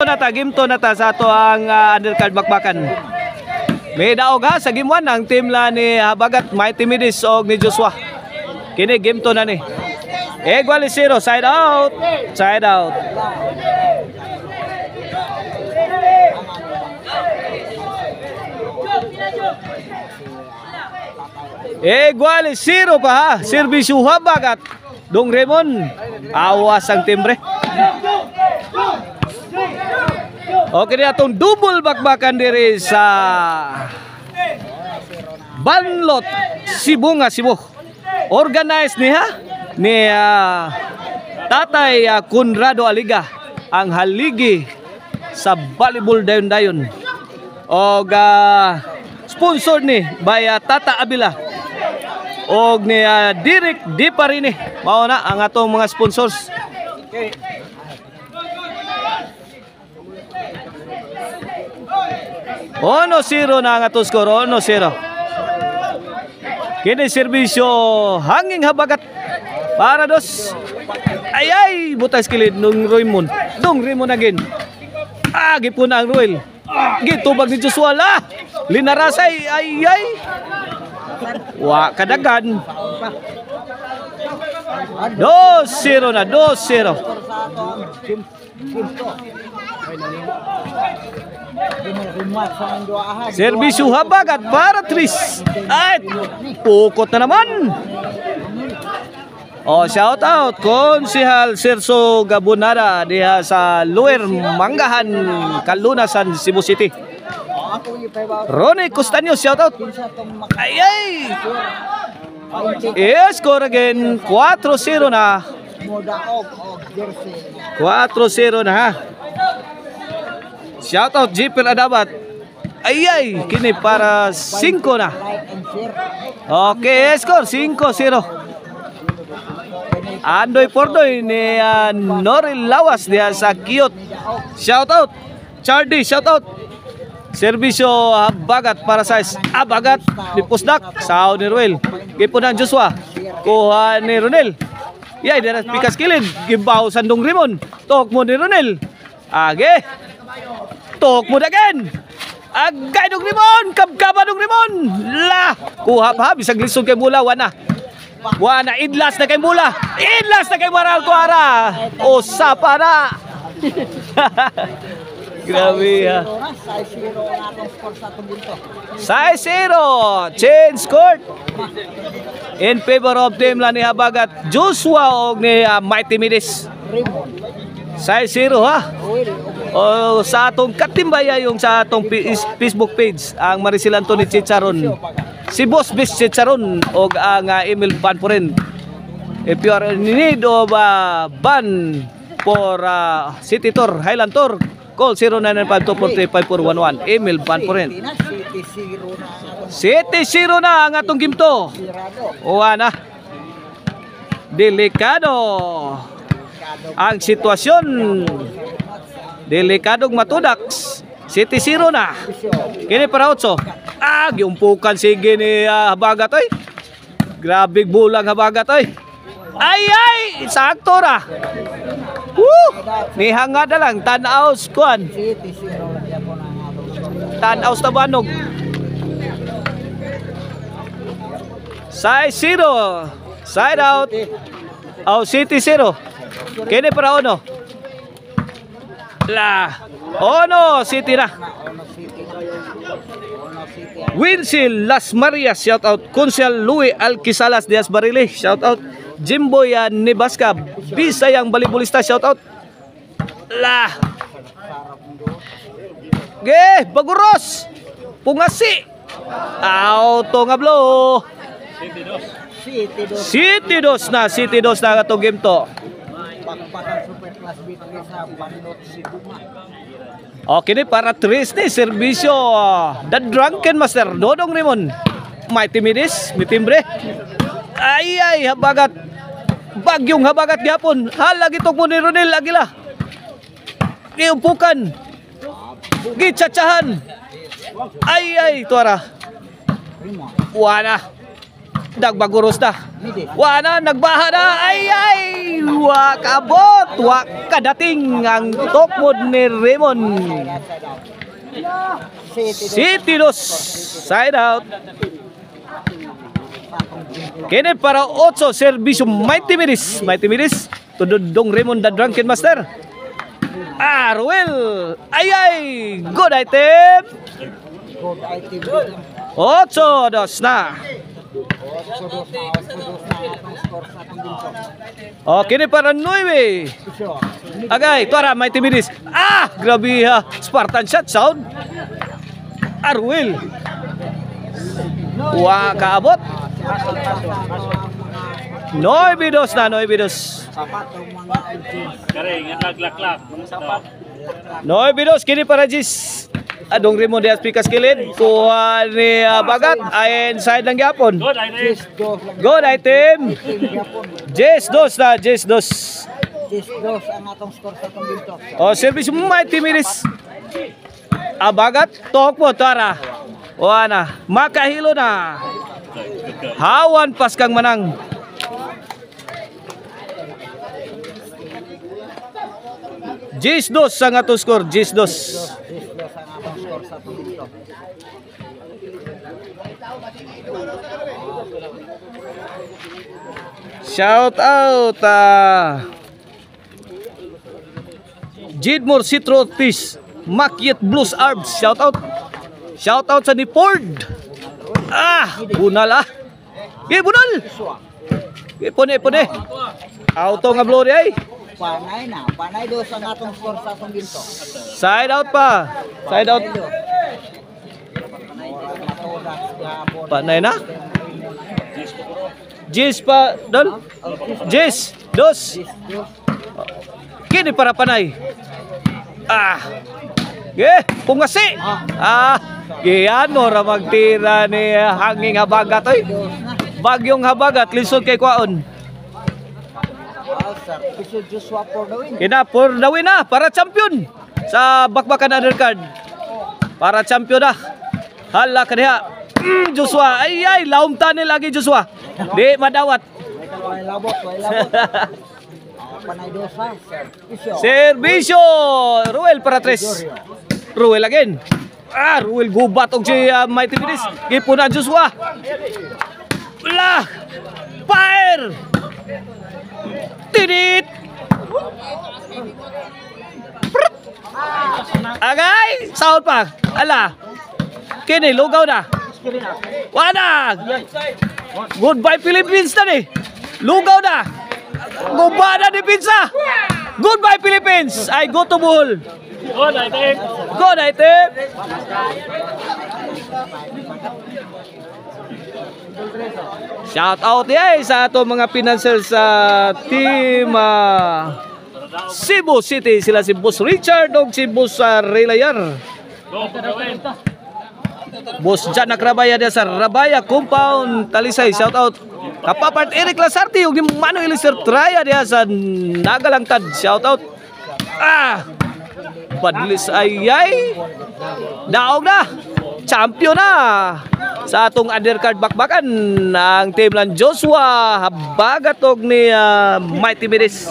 Gimto na ta sa ato ang undercard bakbakan. May daog ha sa game 1 ang team la ni Habagat, Mighty Midis og ni Joshua. Kini gimto na ni. Equal 0, side out. Side out. Equal 0 pa ha. Serbisyo Habagat. Dong Raymond. Awas ang timbre. Okay na itong double bakbakan diri sa Banlot, Cebu nga Cebu. Organized niya ni Tatay Conrado Aliga ang haligi sa volleyball dayon-dayon. Og sponsor ni by Tata Abila og ni Direk Di Parini. Mao na ang atong mga sponsors. Okay. Ono 0 na ang atong score. Ono 0. Kini serbisyo hanging Habagat para dos. Ay butas kilid nung Raymond. Dong Raymond again. Gipon na ang Ruel. Gitubag ni Joshua la. Linarasay. Ay. Wa kadagan. 2-0 na. 2-0. Serbisyo Habagat para Tris. Ay, pukot na naman. Shout out Konsehal Serso Gabonada diha sa Lower Manggahan, Kalunasan, Cebu City. Ronnie Costaño, shout out. Ay. Score again. 4-0 na. 4-0 na ha. Shout out Jipil Adabat. Ay, kini para 5 na. Okay, score 5-0. Andoy Pordoy ni Noril Lawas diya sa Kiyot. Shout out Chardy, shout out. Serbisyo Habagat para sa Habagat di Pusdak sa ni Ruel. Gipunan Joshua. Kuha ni Ronel. Yay, dira pikas kilid. Gibaw Sandong Rimon. Tok mo ni Ronel. Age. Tok mo again. Agay dong Rimon. Kabkaba dong Rimon. La. Kuha pa. Bisag lisod kay Mula. Wana. Idlas na kay Mula. Idlas na kay Maral Kuara. Usapa na. Grabe ha. 6-0. Change court. In favor of team la ni Habagat, Joshua og ni Mighty Midis. 6-0 ha. Sa atong katimbaya yung sa atong Facebook page ang Marisilanto ni Chicharon. Si Boss Bis Chicharon og ang Emil Banpuren. If you are in need of ban for City Tour, Highland Tour, call 0995-243-5411. Emil Banpuren. 7-0 na ang atong gimto. Uwa na. Delikado ang sitwasyon. Delikadong matudaks. 7-0 na. Kini para 8. Giumpukan sige ni Habagat oy. Grabe bulang Habagat oy. Ay, sakto ra. Nihanga na lang tanaos kuan. Tanaos tabanog. 6-0. Side out. 7-0. Kini para Ono. Ono City na. Winsil Las Marias, shout out. Konsehal Louie Alquisalas Diaz Barili, shout out. Jimboy Nebaska, Bisayang Balibulista, shout out. Baguros. Pungasi. Auto nga blow. City 2 na. City 2 na katong game to. Okay ni para Tris ni serbisyo The Drunken Master Dodong Rimon. Mighty Midis, mitimbre. Ay, Habagat. Bagyong Habagat gihapon. Lagi tong mo ni Ronel Aguila. Giumpukan. Gitsatsahan. Ay, tuara. Wana. Dagbaguros na. Wana nagbaha na. Ay, wa kabot, wa kadating ang tokmod ni Raymond. City dos. Side out. Kini para 8 serbisyo Mighty Miris. Tudong Raymond the Drunken Master. Ruel. Ay, good item. 8-2 na. Kini para 9. Agay, tuara Mighty Miris. Grabe ha. Spartan shot sound. Ruel. Wa kaabot. 9-2 na, 9-2. Laklak. 9-2 kini para Jis. Adong Raymond Diaz Picas kilid. Kuha ni Bagat. Ay inside lang yapon. Good item. Jis 2 na, Jis 2. Ang atong score sa atong binto. Service Mighty Miris. Bagat tok mo tara. Wana, makahilo na. Hawan pas kang manang. Jis 2 ang atong score, Jis 2. Ang atong score sa atong binto. Shout out Jidmore Citrotis Makiet Blues Arbs. Shout out sa Nipord. Bunal bunal. Pune. Auto nga glory ay. Panay dos ang atong score sa atong binto. Side out pa. Side out. Panay na. Jis pa dol. Jis 2. Kini para panay. Pungasi. Giyano ra magtira ni hanging habagat oy. Bagyong habagat lisod kay kwaon. Kina for the win na para champion sa bakbakan undercard. Para champion na. Hala kaniha. Joshua. Ay, laom tani lagi Joshua. Di madawat. Way labot. Panay dos ha. Servisyo. Ruel para 3. Ruel again. Ruel gubat og si Mighty Miris. Gipuna Joshua. Fire. Tidit. Agay, sound pa. Ala. Kini lugaw na. Wala. Goodbye Philippines na ni. Lugaw na. Guba na ni Pinsa. Goodbye Philippines. I go to Bohol. Good item. Shout out sa ato mga financiers sa team Cebu City. Sila si Boss Richard o si Boss Relayar. Boss Jan Nakrabaya dia sa Rabaya Compound Talisay. Shout out Kapapart Eric Lasarte yung Mano Elisir Traya dia sa Nagalangtad. Shout out Padlis ayay. Daog na. Champion na sa atong undercard bakbakan ng team lang Joshua Habagatog ni Mighty Miris.